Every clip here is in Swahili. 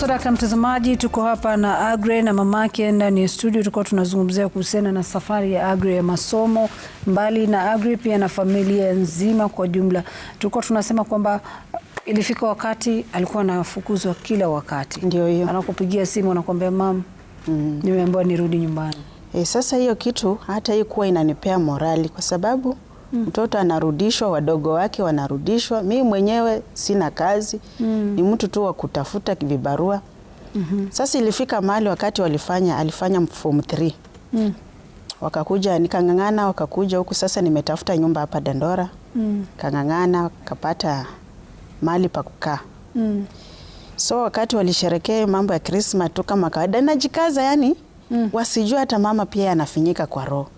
Sadaka mtazamaji, tuko hapa na Aggrey na mamake ndani ya studio. Tulikuwa tunazungumzia kuhusiana na safari ya Aggrey ya masomo. Mbali na Aggrey pia na familia nzima kwa jumla. Tulikuwa tunasema kwamba ilifika wakati alikuwa anafukuzwa kila wakati. Ndio hiyo. Anakupigia simu anakuambia mama, nimeambiwa nirudi nyumbani. Sasa hiyo kitu hata hii kuwa inanipea morali kwa sababu mtoto anarudishwa, wadogo wake wanarudishwa. Mimi mwenyewe sina kazi, ni mtu tu wa kutafuta vibarua. Sasa ilifika mahali wakati alifanya form 3. Wakakuja nikangangana, wakakuja huku. Sasa nimetafuta nyumba hapa Dandora. Kangangana kapata mahali pa kukaa. So wakati walisherekea mambo ya Christmas tu kama kawaida, najikaza yani wasijua hata mama pia anafinyika kwa roho.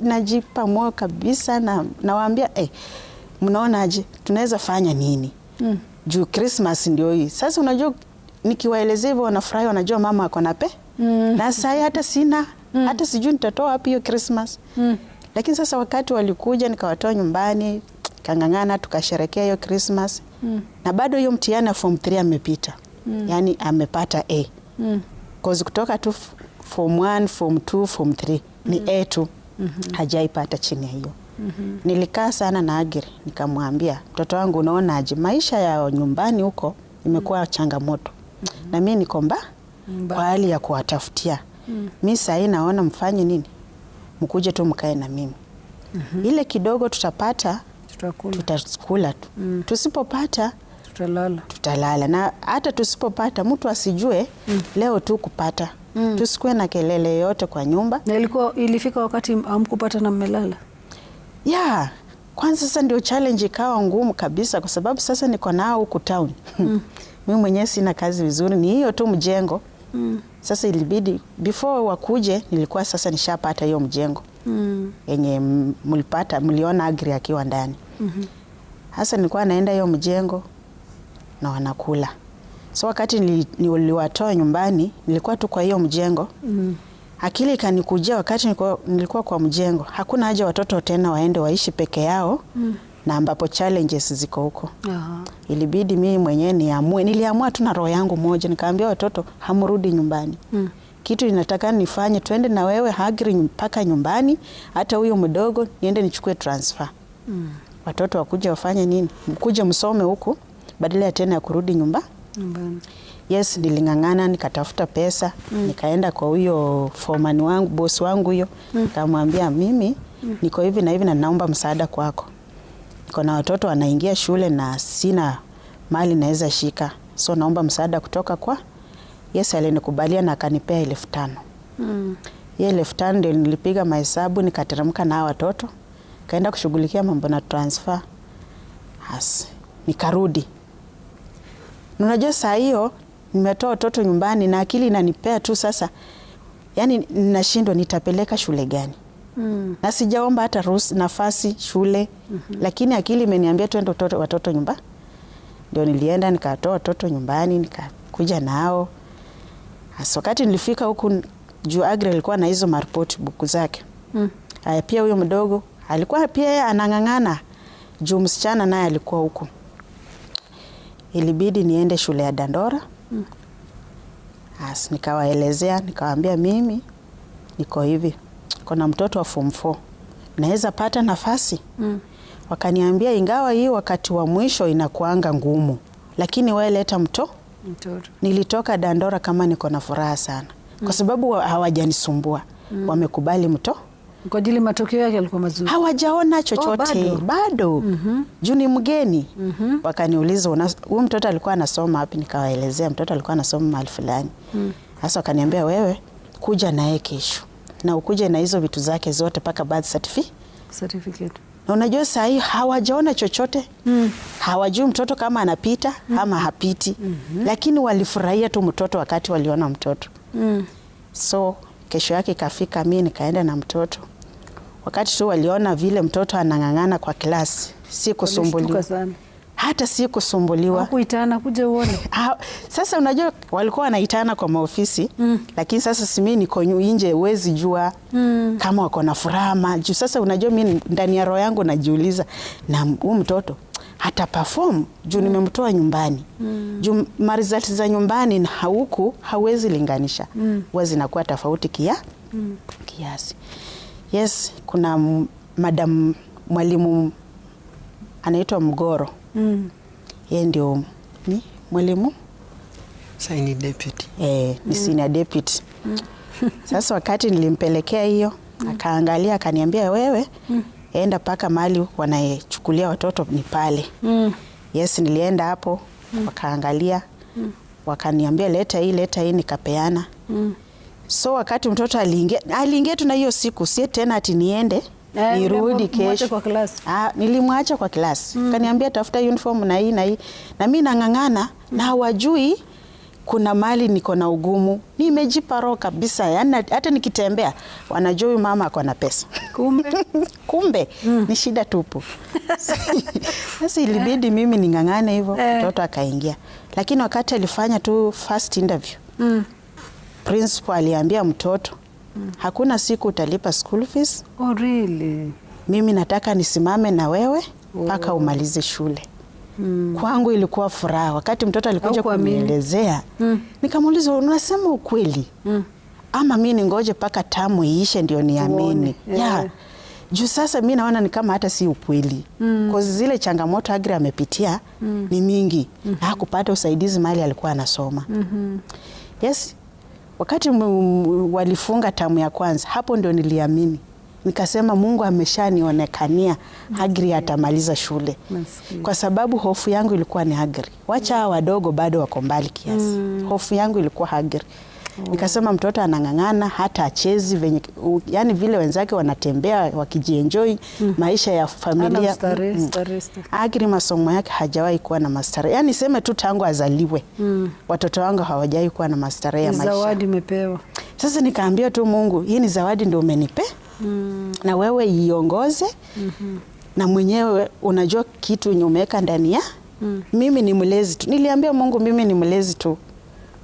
Najipa moyo kabisa na nawaambia mnaona aje tunaweza fanya nini? Juu Christmas ndio hii. Sasa unajua nikiwaelezea hivyo wanafurahi, wanajua mama ako na na sasa hata sina hata sijui nitatoa wapi hiyo Christmas. Lakini sasa wakati walikuja nikawatoa nyumbani, kangangana tukasherekea hiyo Christmas. Na bado hiyo mtihani wa form 3 amepita. Yani amepata A. Cause kutoka tu form 1, form 2, form 3 ni A tu. Hajaipata chini ya hiyo. Nilikaa sana na Aggrey nikamwambia, mtoto wangu unaona aje maisha ya nyumbani huko imekuwa changamoto. Na mimi niko kwa hali ya kuwatafutia. Mimi sasa naona mfanye nini? Mkuje tu mkae na mimi. Ile kidogo tutapata tutakula tu. Tusipopata tutalala. Na hata tusipopata mtu asijue leo tu kupata. Tusikue na kelele yote kwa nyumba. Na ilifika wakati hamkupata na mmelala? Yeah. Kwanza sasa ndio challenge ikawa ngumu kabisa kwa sababu sasa niko nao huku town. Mimi mwenyewe sina kazi vizuri, ni hiyo tu mjengo. Sasa ilibidi before wakuje nilikuwa sasa nishapata hiyo mjengo. Yenye mliona Aggrey akiwa ndani. Sasa nilikuwa naenda hiyo mjengo na wanakula. So wakati niliwatoa nyumbani nilikuwa tu kwa hiyo mjengo. Akili kanikujia wakati nilikuwa kwa mjengo. Hakuna haja watoto tena waende waishi peke yao na ambapo challenges ziko huko. Ilibidi mimi mwenyewe niliamua tu na roho yangu moja nikaambia watoto hamrudi nyumbani. Kitu ninataka nifanye twende na wewe Aggrey mpaka nyumbani, hata huyo mdogo niende nichukue transfer. Watoto wakuja wafanye nini? Mkuje msome huku badala ya tena ya kurudi nyumbani. Yes, nilingangana nikatafuta pesa, nikaenda kwa huyo foreman wangu, boss wangu huyo, nikamwambia mimi niko hivi na hivi na naomba msaada kwako. Niko na watoto wanaingia shule na sina mali naweza shika. So naomba msaada kutoka kwa. Yes, alinikubalia na akanipea 1500. Hiyo 1500 ndio nilipiga mahesabu nikateremka na watoto. Kaenda kushughulikia mambo na transfer. Nikarudi. Unajua saa hiyo nimetoa watoto nyumbani na akili inanipea tu sasa. Yani ninashindwa nitapeleka shule gani. Na sijaomba hata nafasi shule. Lakini akili imeniambia twende watoto nyumbani. Ndio nilienda nikatoa watoto nyumbani nikakuja nao. Wakati nilifika huku juu Aggrey alikuwa na hizo report book zake. Pia huyo mdogo alikuwa pia anangangana juu msichana naye alikuwa huku. Ilibidi niende shule ya Dandora. Nikawaelezea nikawaambia mimi niko hivi. Kuna mtoto wa form 4. Naweza pata nafasi? Wakaniambia ingawa hii wakati wa mwisho inakuanga ngumu. Lakini wewe leta mtoto. Nilitoka Dandora kama niko na furaha sana. Kwa sababu hawajanisumbua. Wamekubali mtoto. Kwa ajili matokeo yake yalikuwa mazuri. Hawajaona chochote. Bado. Juu ni mgeni. Wakaniuliza huyu mtoto alikuwa anasoma wapi? Nikawaelezea mtoto alikuwa anasoma mahali fulani. Sasa wakaniambia wewe kuja naye kesho. Na ukuje na hizo vitu zake zote paka birth certificate. Na unajua saa hii hawajaona chochote. Hawajui mtoto kama anapita ama hapiti. Lakini walifurahia tu mtoto wakati waliona mtoto. So kesho yake ikafika mimi nikaenda na mtoto. Wakati tu waliona vile mtoto anangangana kwa klasi, si kusumbuliwa. Hata si kusumbuliwa. Hakuitana kuja uone. Sasa unajua walikuwa wanaitana kwa maofisi, lakini sasa si mimi niko nje huwezi jua kama wako na furaha. Sasa unajua mimi ndani ya roho yangu najiuliza na huyu mtoto hata perform juu nimemtoa nyumbani. Juu results za nyumbani na huku hawezi linganisha. Huwa zinakuwa tofauti kiasi. Yes, kuna madam mwalimu anaitwa Mgoro. Yeye ndio ni mwalimu senior deputy. Ni senior deputy. Sasa wakati nilimpelekea hiyo, akaangalia akaniambia, wewe enda paka mahali wanayechukulia watoto ni pale. Yes, nilienda hapo, wakaangalia, wakaniambia leta hii, nikapeana. So wakati mtoto aliingia tu na hiyo siku, si tena ati niende nirudi kesho. Kwa class. Nilimwacha kwa class. Kaniambia tafuta uniform na hii. Na mimi nang'ang'ana na hawajui kuna mali niko na ugumu. Nimejipa roho kabisa. Yaani hata nikitembea wanajua huyu mama ako na pesa. Kumbe ni shida tupu. Sasa ilibidi mimi ning'ang'ane hivyo, mtoto akaingia. Lakini wakati alifanya tu first interview, principal aliambia mtoto, hakuna siku utalipa school fees. Oh really? Mimi nataka nisimame na wewe mpaka umalize shule. Kwangu ilikuwa furaha. Wakati mtoto alikuja kunielezea, nikamuuliza, unasema ukweli? Ama mimi ningoje paka tamu iishe ndio niamini? Juu sasa mimi naona ni kama hata si ukweli. Kwa zile changamoto Aggrey amepitia ni mingi. Na hakupata usaidizi mahali alikuwa anasoma. Yes. Wakati walifunga tamu ya kwanza, hapo ndio niliamini. Nikasema Mungu ameshanionekania Aggrey atamaliza shule. Kwa sababu hofu yangu ilikuwa ni Aggrey. Wacha wadogo bado wako mbali kiasi. Hofu yangu ilikuwa Aggrey. Nikasema mtoto anang'ang'ana hata achezi yani vile wenzake wanatembea wakijienjoy maisha ya familia. Aggrey masomo yake hajawahi kuwa na mastara. Yani sema tu tangu azaliwe. Watoto wangu hawajawahi kuwa na mastara ya maisha. Zawadi umepewa. Sasa nikaambia tu Mungu, hii ni zawadi ndio umenipe. Na wewe iongoze. Na mwenyewe unajua kitu umeweka ndani ya. Mimi ni mlezi tu. Niliambia Mungu mimi ni mlezi tu.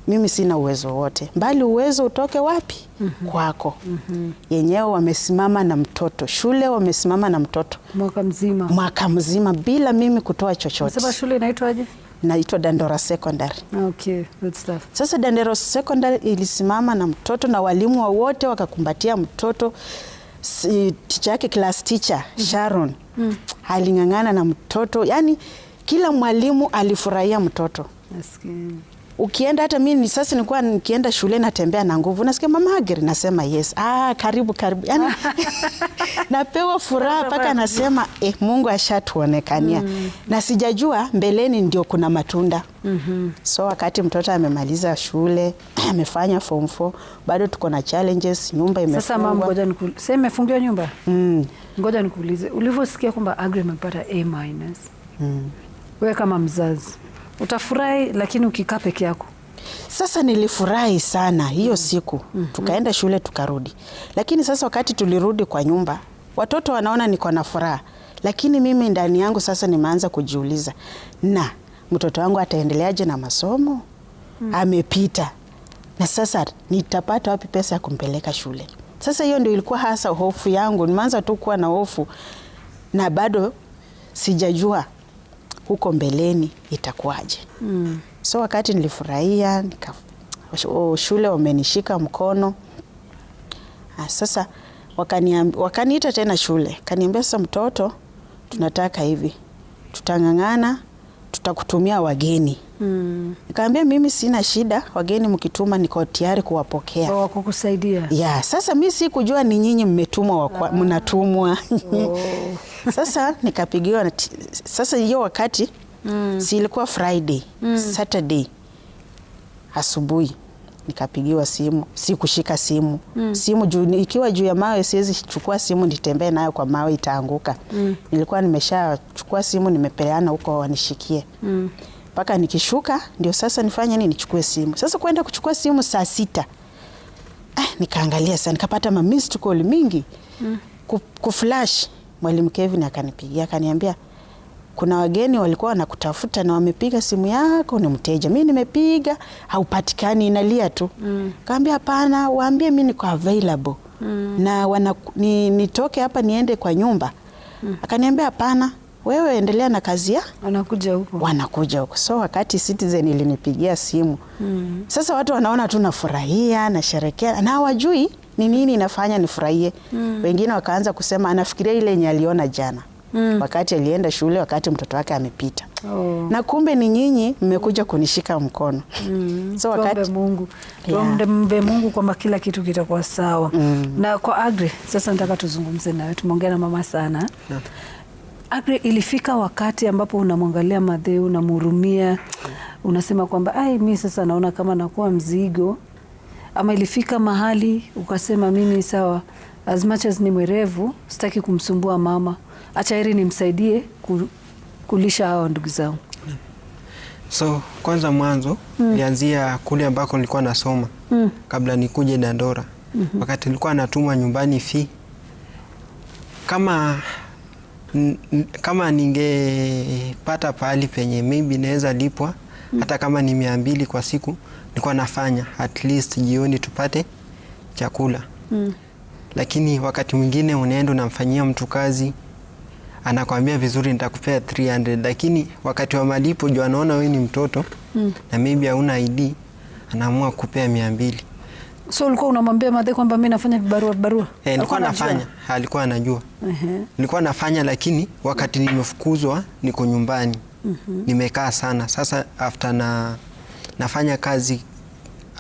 Mimi sina uwezo wote. Mbali uwezo utoke wapi? Kwako. Yenyewe wamesimama na mtoto. Shule wamesimama na mtoto. Mwaka mzima bila mimi kutoa chochote. Sasa shule inaitwaje? Inaitwa Dandora Secondary. Okay, good stuff. Sasa Dandora Secondary ilisimama na mtoto na walimu wote wakakumbatia mtoto. Teacher yake class teacher Sharon aling'ang'ana na mtoto. Yani kila mwalimu alifurahia mtoto. Ukienda hata mimi sasa nilikuwa nikienda shule natembea na nguvu. Nasikia mama Aggrey, nasema yes. Karibu. Yani napewa furaha paka nasema Mungu ashatuonekania. Na sijajua mbeleni ndio kuna matunda. So wakati mtoto amemaliza shule, amefanya form 4, bado tuko na challenges, nyumba imefungwa. Sasa mama ngoja sema imefungiwa nyumba? Ngoja nikuulize, ulivyosikia kwamba Aggrey amepata A-. Wewe kama mzazi utafurahi, lakini ukikaa peke yako? Sasa nilifurahi sana hiyo siku. Tukaenda shule tukarudi. Lakini sasa wakati tulirudi kwa nyumba, watoto wanaona niko na furaha. Lakini mimi ndani yangu sasa nimeanza kujiuliza, na mtoto wangu ataendeleaje na masomo? Amepita. Na sasa nitapata wapi pesa ya kumpeleka shule? Sasa hiyo ndio ilikuwa hasa hofu yangu. Nimeanza tu kuwa na hofu na bado sijajua huko mbeleni itakuwaje. So wakati nilifurahia, shule wamenishika mkono. Sasa wakaniita tena shule. Kaniambia sasa mtoto, tunataka hivi. Tutang'ang'ana, tutakutumia wageni. Nikaambia mimi sina shida, wageni mkituma niko tayari kuwapokea. Wako kusaidia. Sasa mimi sikujua ni nyinyi mmetumwa mnatumwa. Sasa nikapigiwa. Sasa hiyo wakati si ilikuwa Friday, Saturday asubuhi nikapigiwa simu, sikushika simu. Simu ikiwa juu ya mawe siwezi chukua simu nitembee nayo kwa mawe itaanguka. Nilikuwa nimeshachukua simu nimepeana huko wanishikie. Paka nikishuka ndio sasa nifanye nini, nichukue simu. Sasa kwenda kuchukua simu saa 6. Nikaangalia sana nikapata missed call mingi. Kuflash Mwalimu Kevin akanipigia akaniambia kuna wageni walikuwa wanakutafuta na wamepiga simu yako, ni mteja. Mimi nimepiga haupatikani, inalia tu. Kaambia hapana, waambie mimi niko available. Na nitoke hapa niende kwa nyumba. Akaniambia hapana, wewe endelea na kazi ya wanakuja huko. So wakati Citizen ilinipigia simu, sasa watu wanaona tu nafurahia, nasherekea, na hawajui ni nini inafanya nifurahie. Wengine wakaanza kusema anafikiria ile yenye aliona jana, wakati alienda shule, wakati mtoto wake amepita. Na kumbe ni nyinyi mmekuja kunishika mkono. So wakati tuombe Mungu kwamba kila kitu kitakuwa sawa. Na kwa Aggrey, sasa nataka tuzungumze nawe. Tumeongea na mama sana. Aggrey, ilifika wakati ambapo unamwangalia Matheu, unamhurumia, unasema kwamba mimi sasa naona kama nakuwa mzigo, ama ilifika mahali ukasema mimi sawa, as much as ni mwerevu, sitaki kumsumbua mama, acha heri nimsaidie kulisha hao ndugu zangu? So kwanza mwanzo nilianzia kule ambako nilikuwa nasoma kabla nikuje Dandora. Wakati nilikuwa natumwa nyumbani fee, kama ningepata pahali penye maybe naweza lipwa hata kama ni 200 kwa siku, nilikuwa nafanya at least jioni tupate chakula. Lakini wakati mwingine unaenda unamfanyia mtu kazi, anakuambia vizuri nitakupea 300, lakini wakati wa malipo juu anaona wewe ni mtoto na maybe hauna ID, anaamua kupea 200. So ulikuwa unamwambia Matheu kwamba mimi nafanya vibarua? Nilikuwa nafanya, alikuwa anajua. Nilikuwa nafanya, lakini wakati nimefukuzwa niko nyumbani. Nimekaa sana. Sasa after nafanya kazi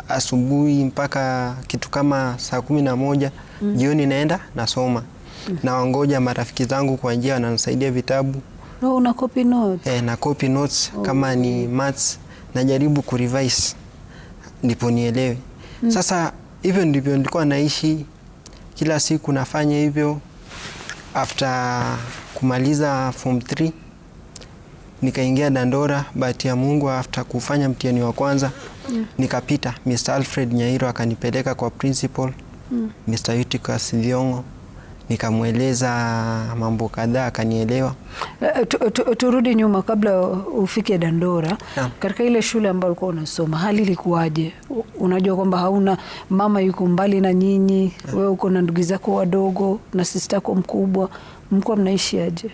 asubuhi mpaka kitu kama saa 11, jioni naenda nasoma. Na wangoja marafiki zangu kwa njia wananisaidia vitabu. Una copy notes? Na copy notes. Kama ni maths najaribu kurevise ndipo nielewe. Sasa hivyo ndivyo nilikuwa naishi kila siku, nafanya hivyo. After kumaliza form 3 nikaingia Dandora, bahati ya Mungu, after kufanya mtihani wa kwanza nikapita. Mr. Alfred Nyairo akanipeleka kwa principal Mr. Eutychus Thiongo, nikamweleza mambo kadhaa, akanielewa. Turudi nyuma kabla ufike Dandora. Katika ile shule ambayo ulikuwa unasoma, hali ilikuwaje? Unajua kwamba hauna mama, yuko mbali na nyinyi, wewe uko na ndugu zako wadogo na sister yako mkubwa, mko mnaishi aje?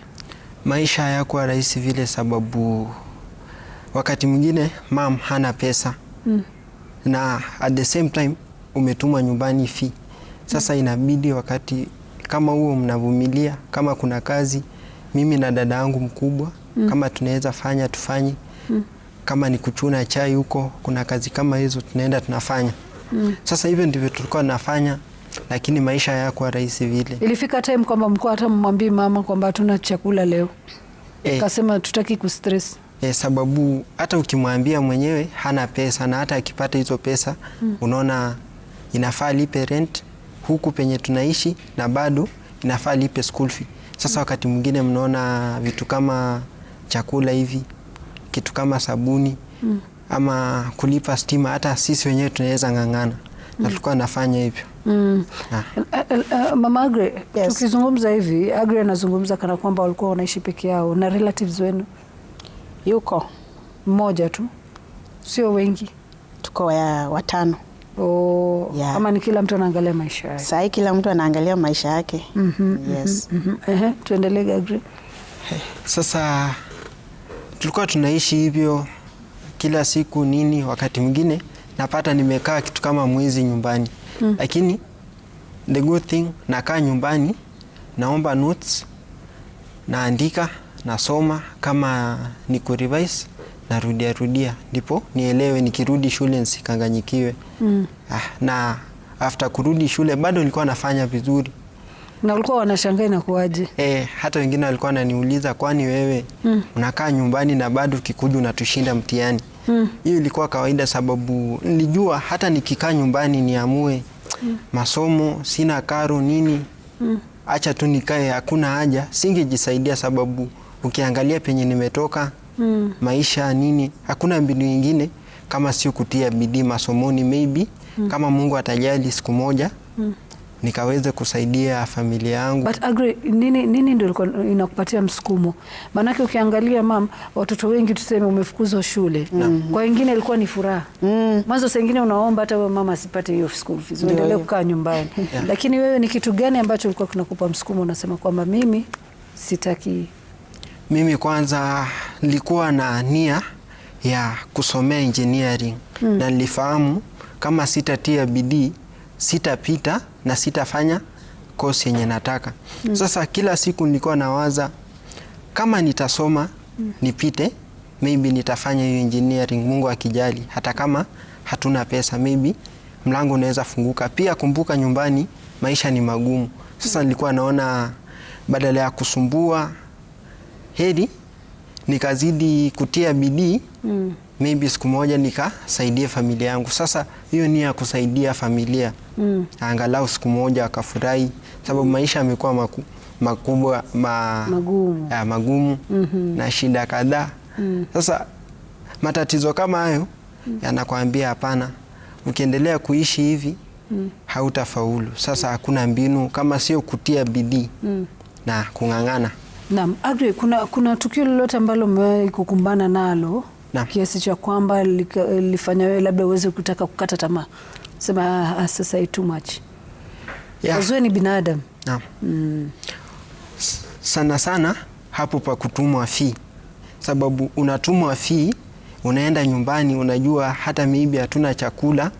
Maisha hayakuwa rahisi vile, sababu wakati mwingine mom hana pesa na at the same time umetumwa nyumbani fee. Sasa inabidi wakati kama huo mnavumilia, kama kuna kazi mimi na dada yangu mkubwa kama tunaweza fanya tufanye. Kama ni kuchuna chai huko, kuna kazi kama hizo tunaenda tunafanya. Sasa hivyo ndivyo tulikuwa tunafanya, lakini maisha hayakuwa rahisi vile. Ilifika time kwamba mko hata mmwambie mama kwamba hatuna chakula leo? Akasema tutaki kustress. Sababu hata ukimwambia mwenyewe hana pesa, na hata akipata hizo pesa unaona inafaa lipe rent huku penye tunaishi, na bado inafaa lipe school fee. Sasa wakati mwingine mnaona vitu kama chakula hivi, kitu kama sabuni ama kulipa stima, hata sisi wenyewe tunaweza ng'ang'ana. Na tulikuwa nafanya hivyo. Mama Aggrey, tukizungumza hivi, Aggrey anazungumza kana kwamba walikuwa wanaishi peke yao. Na relatives wenu? Yuko mmoja tu, sio wengi? Tuko watano. Ama ni kila mtu anaangalia maisha yake? Sasa kila mtu anaangalia maisha yake. Yes. Tuendelee Aggrey. Sasa tulikuwa tunaishi hivyo kila siku nini. Wakati mwingine napata nimekaa kitu kama mwezi nyumbani. Lakini the good thing, nakaa nyumbani, naomba notes, naandika, nasoma, kama ni kurevise narudia ndipo nielewe, nikirudi shule nisikanganyikiwe. Na after kurudi shule bado nilikuwa nafanya vizuri. Na walikuwa wanashangaa na kuaje? Hata wengine walikuwa wananiuliza, kwani wewe unakaa nyumbani na bado ukikuja unatushinda mtihani? Hiyo ilikuwa kawaida, sababu nilijua hata nikikaa nyumbani niamue masomo, sina karo nini, acha tu nikae, hakuna haja, singejisaidia. Sababu ukiangalia penye nimetoka, maisha nini, hakuna mbinu nyingine kama sio kutia bidii masomoni. Maybe kama Mungu atajali siku moja nikaweze kusaidia familia yangu. But Aggrey, nini ndio ilikuwa inakupatia msukumo? Maanake ukiangalia watoto wengi tuseme umefukuzwa shule. Kwa wengine ilikuwa ni furaha. Mwanzo saa nyingine unaomba hata wewe mama asipate hiyo school fees, uendelee kukaa nyumbani. Lakini wewe ni kitu gani ambacho ulikuwa kinakupa msukumo unasema kwamba mimi sitaki? Mimi kwanza nilikuwa na nia ya kusomea engineering na nilifahamu kama sitatia bidii sitapita na sitafanya course yenye nataka. Sasa kila siku nilikuwa nawaza kama nitasoma nipite, maybe nitafanya hiyo engineering, Mungu akijali, hata kama hatuna pesa, maybe mlango unaweza funguka. Pia kumbuka nyumbani maisha ni magumu. Sasa nilikuwa naona badala ya kusumbua, heri nikazidi kutia bidii, maybe siku moja nikasaidia familia yangu. Sasa hiyo nia ya kusaidia familia, angalau siku moja akafurahi, sababu maisha yamekuwa makubwa magumu na shida kadhaa. Sasa matatizo kama hayo yanakwambia hapana, ukiendelea kuishi hivi hautafaulu. Sasa hakuna mbinu kama sio kutia bidii na kung'ang'ana. Naam, Aggrey, kuna tukio lolote ambalo umewahi kukumbana nalo kiasi cha kwamba lifanya wewe labda uweze kutaka kukata tamaa? Sema sasa too much. Wewe ni binadamu. Naam. Sana sana hapo pa kutumwa fee. Sababu unatumwa fee, unaenda nyumbani, unajua hata maybe hatuna chakula,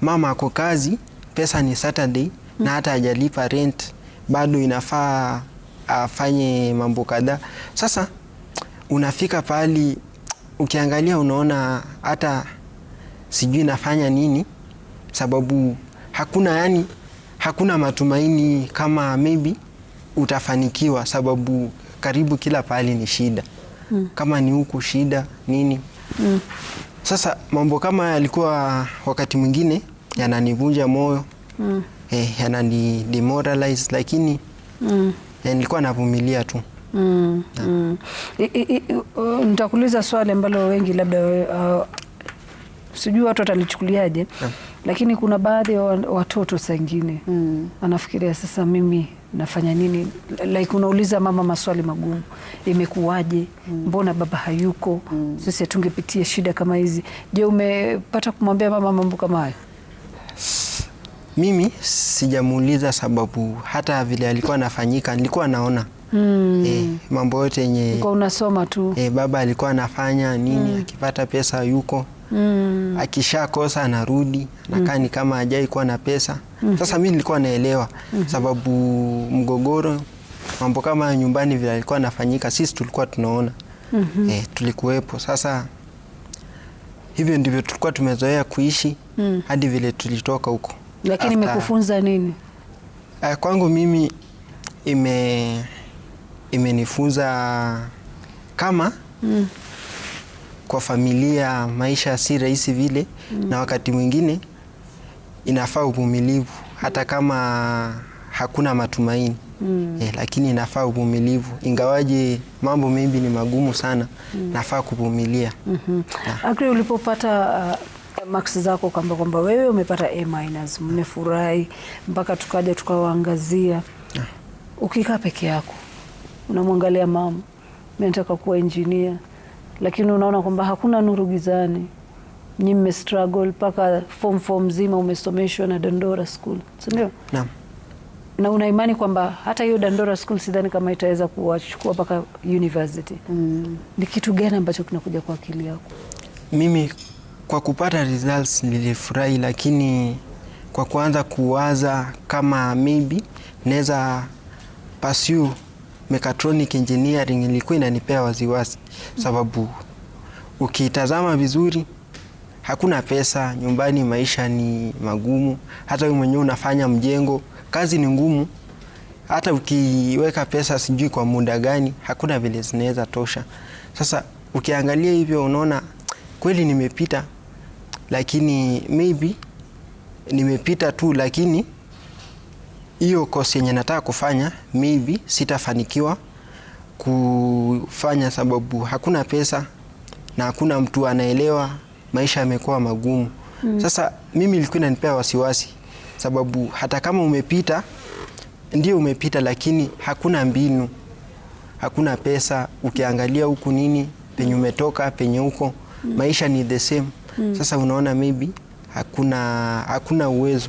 mama ako kazi, pesa ni Saturday na hata hajalipa rent, bado inafaa afanye mambo kadhaa. Sasa unafika pali ukiangalia unaona hata sijui nafanya nini, sababu hakuna matumaini kama maybe utafanikiwa, sababu karibu kila pali ni shida. Kama ni huku shida nini. Sasa mambo kama yalikuwa wakati mwingine yananivunja moyo, yanani demoralize, lakini nilikuwa navumilia tu. Nitakuuliza swali ambalo wengi labda sijui watu watalichukuliaje, lakini kuna baadhi ya watoto saa ingine anafikiria sasa mimi nafanya nini? Like unauliza mama maswali magumu, imekuwaje? Mbona baba hayuko? Sisi tungepitia shida kama hizi. Je, umepata kumwambia mama mambo kama hayo? Mimi sijamuuliza, sababu hata vile alikuwa anafanyika nilikuwa naona mambo yote yenye kwa unasoma tu. Baba alikuwa anafanya nini, akipata pesa yuko, akishakosa anarudi, anakaa ni kama hajai kuwa na pesa. Sasa mimi nilikuwa naelewa, sababu mgogoro, mambo kama nyumbani vile alikuwa anafanyika, sisi tulikuwa tunaona, tulikuwepo. Sasa hivyo ndivyo tulikuwa tumezoea kuishi hadi vile tulitoka huko. Lakini imekufunza nini? Kwangu mimi imenifunza kama kwa familia maisha si rahisi vile, na wakati mwingine inafaa uvumilivu hata kama hakuna matumaini. Lakini inafaa uvumilivu, ingawaje mambo maybe ni magumu sana, nafaa kuvumilia. Aggrey, ulipopata marks zako kwamba wewe umepata A-, mmefurahi mpaka tukaja tukawaangazia, ukikaa peke yako unamwangalia mama, mimi nataka kuwa engineer, lakini unaona kwamba hakuna nuru gizani, nyinyi mme struggle mpaka form 4 mzima umesomeshwa na Dandora School, si ndio? Naam. Na una imani kwamba hata hiyo Dandora School sidhani kama itaweza kuwachukua mpaka university. Ni kitu gani ambacho kinakuja kwa akili yako? Mimi kwa kupata results nilifurahi, lakini kwa kuanza kuwaza kama maybe naweza pursue mechatronic engineering ilikuwa inanipea wasiwasi, sababu ukitazama vizuri hakuna pesa nyumbani, maisha ni magumu, hata wewe mwenyewe unafanya mjengo, kazi ni ngumu, hata ukiweka pesa sijui kwa muda gani hakuna vile zinaweza tosha. Sasa ukiangalia hivyo unaona kweli nimepita, lakini maybe nimepita tu, lakini hiyo course yenye nataka kufanya maybe sitafanikiwa kufanya, sababu hakuna pesa na hakuna mtu anaelewa, maisha yamekuwa magumu. Sasa mimi ilikuwa inanipea wasiwasi, sababu hata kama umepita, ndio umepita, lakini hakuna mbinu, hakuna pesa, ukiangalia huku nini, penye umetoka, penye huko, maisha ni the same. Sasa unaona maybe hakuna uwezo.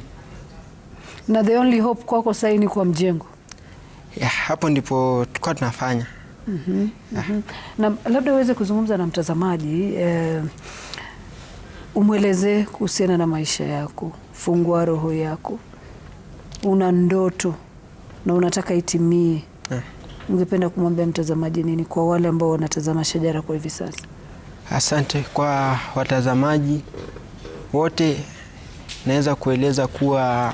Na the only hope kwako sasa ni kwa mjengo. Hapo ndipo tulikuwa tunafanya. Na labda uweze kuzungumza na mtazamaji, umwelezee kuhusiana na maisha yako, fungua roho yako. Una ndoto na unataka itimie. Ungependa kumwambia mtazamaji nini kwa wale ambao wanatazama Shajara kwa hivi sasa? Asante kwa watazamaji wote, naweza kueleza kuwa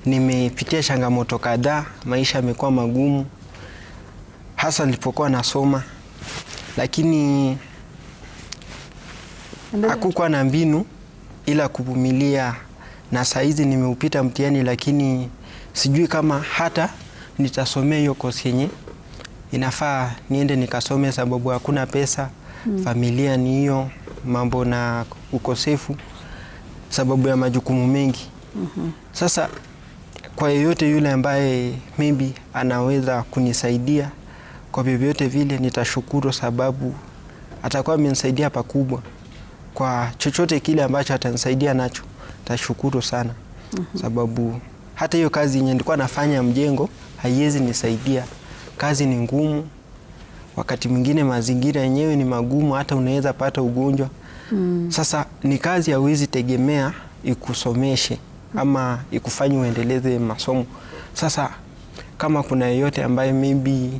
nimepitia changamoto kadhaa, maisha yamekuwa magumu hasa nilipokuwa nasoma, lakini hakukuwa na mbinu ila kuvumilia, na saa hizi nimeupita mtihani, lakini sijui kama hata nitasomea hiyo kosi yenye inafaa niende nikasome, sababu hakuna pesa. Familia ni hiyo mambo na ukosefu sababu ya majukumu mengi. Sasa kwa yeyote yule ambaye maybe anaweza kunisaidia kwa vyovyote vile, nitashukuru, sababu atakuwa amenisaidia pakubwa. Kwa chochote kile ambacho atanisaidia nacho, tashukuru sana. Sababu hata hiyo kazi yenye nilikuwa nafanya mjengo haiwezi nisaidia. Kazi ni ngumu, wakati mwingine mazingira yenyewe ni magumu, hata unaweza pata ugonjwa. Sasa ni kazi hauwezi tegemea ikusomeshe ama ikufanye uendeleze masomo. Sasa kama kuna yeyote ambaye maybe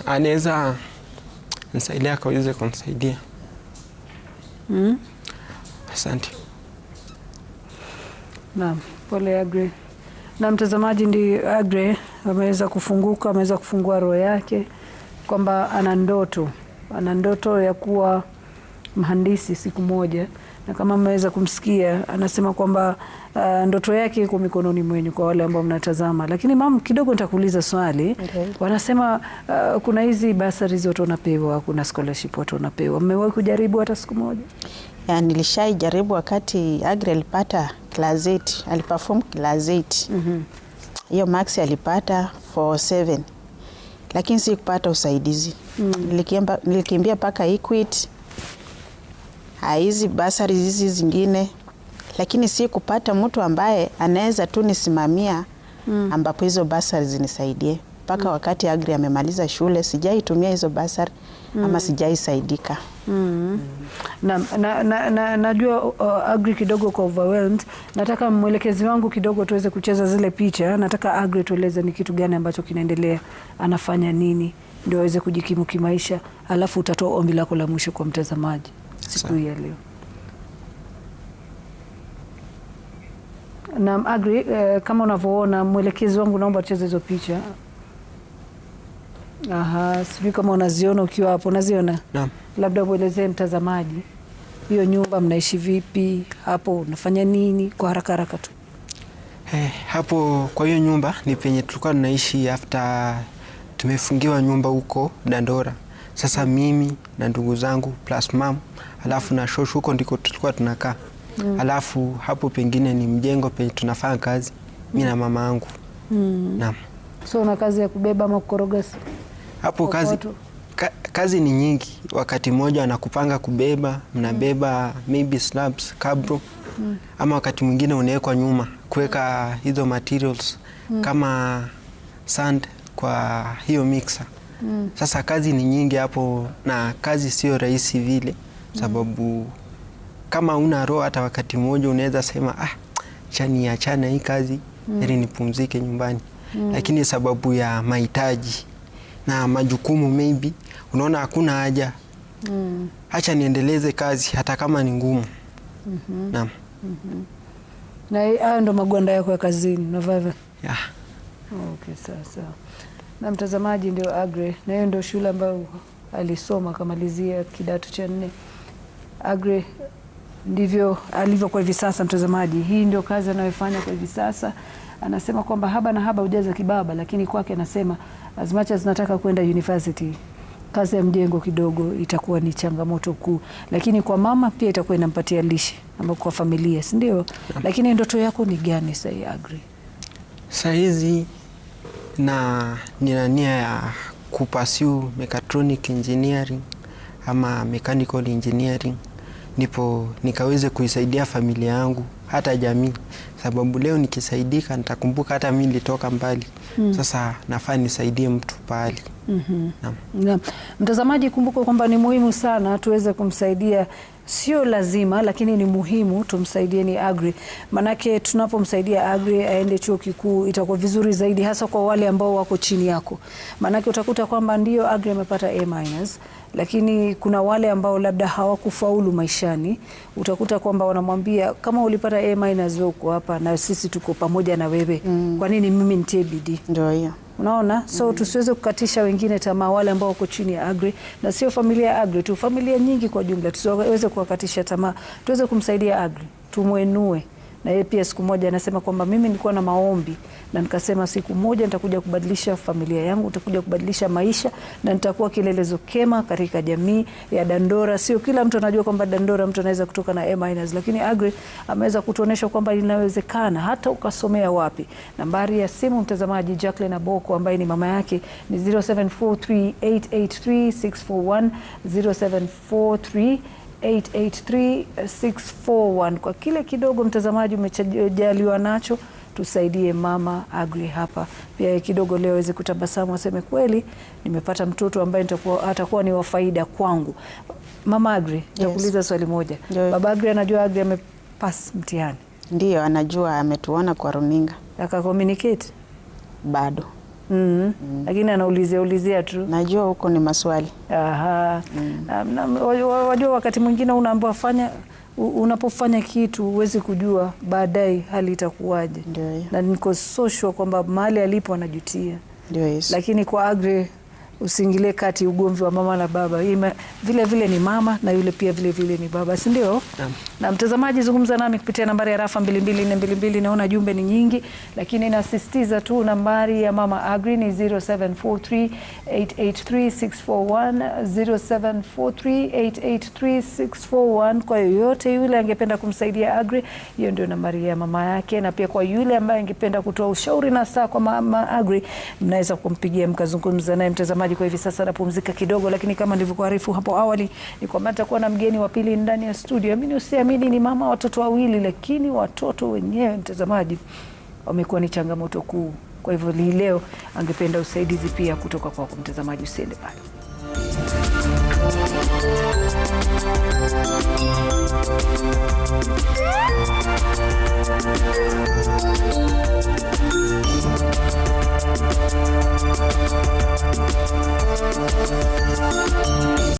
anaweza nisaidia, akaweze kunisaidia. Asante. Naam, pole Aggrey. Na mtazamaji, ndi Aggrey ameweza kufunguka, ameweza kufungua roho yake kwamba ana ndoto ya kuwa mhandisi siku moja, na kama mmeweza kumsikia anasema kwamba ndoto yake iko mikononi mwenu kwa wale ambao mnatazama. Lakini mama, kidogo nitakuuliza swali. Wanasema kuna hizi bursaries watu wanapewa, kuna scholarship watu wanapewa. Mmewahi kujaribu hata siku moja? Ya, nilishaijaribu wakati Aggrey alipata class 8, aliperform class 8. Hiyo max alipata 4.7. Lakini si kupata usaidizi. Nilikimbia paka Equity, hizi bursaries hizi zingine, lakini si kupata mtu ambaye anaweza tu nisimamia ambapo hizo bursaries zinisaidie. Paka wakati Aggrey amemaliza shule sijaitumia hizo bursary ama sijaisaidika. Najua Aggrey kidogo kwa overwhelmed. Nataka mwelekezi wangu kidogo tuweze kucheza zile picha. Nataka Aggrey tueleze ni kitu gani ambacho kinaendelea, anafanya nini ndio aweze kujikimu kimaisha, alafu utatoa ombi lako la mwisho kwa mtazamaji siku hii ya leo. Na Aggrey, kama unavyoona mwelekezi wangu, naomba tucheze hizo picha. Sijui kama unaziona ukiwa hapo. Unaziona? Naam. Labda uelezee mtazamaji hiyo nyumba, mnaishi vipi hapo, unafanya nini kwa haraka tu? Hapo kwa hiyo nyumba ni penye tulikuwa tunaishi after tumefungiwa nyumba huko Dandora. Sasa mimi na ndugu zangu plus mom, alafu na shoshu, huko ndiko tulikuwa tunakaa. Alafu hapo pengine ni mjengo penye tunafanya kazi mimi na mama yangu. Naam. So una kazi ya kubeba ama kukoroga? Hapo kazi ni nyingi. Wakati mmoja anakupanga kubeba, mnabeba maybe slabs, kabro. Ama wakati mwingine unawekwa nyuma kuweka hizo materials kama sand kwa hiyo mixer. Sasa kazi ni nyingi hapo, na kazi sio rahisi vile, sababu kama una roho hata wakati mmoja unaweza sema achana hii kazi ili nipumzike nyumbani. Lakini sababu ya mahitaji na majukumu maybe unaona hakuna haja, acha niendeleze kazi hata kama ni ngumu. Naam. Na hayo ndo magwanda yako ya kazini unavaa? Okay, sawa. Na mtazamaji, ndio Aggrey, na hiyo ndio shule ambayo alisoma akamalizia kidato cha 4. Aggrey ndivyo alivyo kwa hivi sasa. Mtazamaji, hii ndio kazi anayofanya kwa hivi sasa. Anasema kwamba haba na haba hujaza kibaba, lakini kwake anasema as much as nataka kwenda university, kazi ya mjengo kidogo itakuwa ni changamoto kuu, lakini kwa mama pia itakuwa inampatia lishe ama kwa familia, si ndio? Lakini ndoto yako ni gani sasa Aggrey? Sasa hizi nina nia ya kupursue mechatronic engineering ama mechanical engineering. ndipo nikaweze kuisaidia familia yangu hata jamii, sababu leo nikisaidika nitakumbuka hata mimi nilitoka mbali. Sasa nafaa nisaidie mtu pahali. Naam. Mtazamaji, kumbuka kwamba ni muhimu sana tuweze kumsaidia, sio lazima lakini ni muhimu tumsaidie ni Aggrey. Manake tunapomsaidia Aggrey aende chuo kikuu itakuwa vizuri zaidi, hasa kwa wale ambao wako chini yako. Manake utakuta kwamba ndio Aggrey amepata A-, lakini kuna wale ambao labda hawakufaulu maishani. Utakuta kwamba wanamwambia kama ulipata A- wewe uko hapa na sisi tuko pamoja na wewe, kwa nini mimi nitie bidii? Ndio hiyo. Unaona? So tusiweze kukatisha wengine tamaa, wale ambao wako chini ya Aggrey, na sio familia ya Aggrey tu, familia nyingi kwa jumla. Tusiweze kuwakatisha tamaa, tuweze kumsaidia Aggrey, tumwenue. Na yeye pia siku moja anasema kwamba mimi nilikuwa na maombi na nikasema siku moja nitakuja kubadilisha familia yangu, nitakuja kubadilisha maisha na nitakuwa kielelezo kema katika jamii ya Dandora. Sio kila mtu anajua kwamba Dandora mtu anaweza kutoka na A-, lakini Aggrey ameweza kutuonesha kwamba inawezekana hata ukasomea wapi. Nambari ya simu mtazamaji, Jacqueline Aboko ambaye ni mama yake ni 0743883641, 0743883641. Kwa kile kidogo mtazamaji umejaliwa nacho, tusaidie mama Aggrey hapa pia kidogo leo aweze kutabasamu, aseme kweli nimepata mtoto ambaye atakuwa ni wa faida kwangu. Mama Aggrey, nakuuliza swali moja. Baba Aggrey anajua Aggrey amepass mtihani? Ndio, anajua, ametuona kwa runinga. Aka communicate? Bado. Lakini anaulizia tu. Najua huko ni maswali. Aha. Wajua wakati mwingine unaambiwa unapofanya kitu huwezi kujua baadaye hali itakuwaje. Na niko so sure kwamba mahali alipo anajutia. Ndio hiyo. Lakini kwa Aggrey usiingilie kati ugomvi wa mama na baba. Vile vile ni mama na yule pia vile vile ni baba, si ndio? Na mtazamaji, zungumza nami kupitia nambari ya rafa 22422. Naona jumbe ni nyingi, lakini nasisitiza tu nambari ya mama Aggrey ni 0743883641, 0743883641. Kwa yoyote yule angependa kumsaidia Aggrey, hiyo ndio nambari ya mama yake. Na pia kwa yule ambaye angependa kutoa ushauri na saa kwa mama Aggrey, mnaweza kumpigia mkazungumza naye. Mtazamaji, kwa hivi sasa napumzika kidogo, lakini kama nilivyokuarifu hapo awali ni kwamba nitakuwa na mgeni wa pili ndani ya studio. Amini usiamini, ni mama watoto wawili, lakini watoto wenyewe mtazamaji wamekuwa ni changamoto kuu. Kwa hivyo leo angependa usaidizi pia kutoka kwako mtazamaji, usiende pale.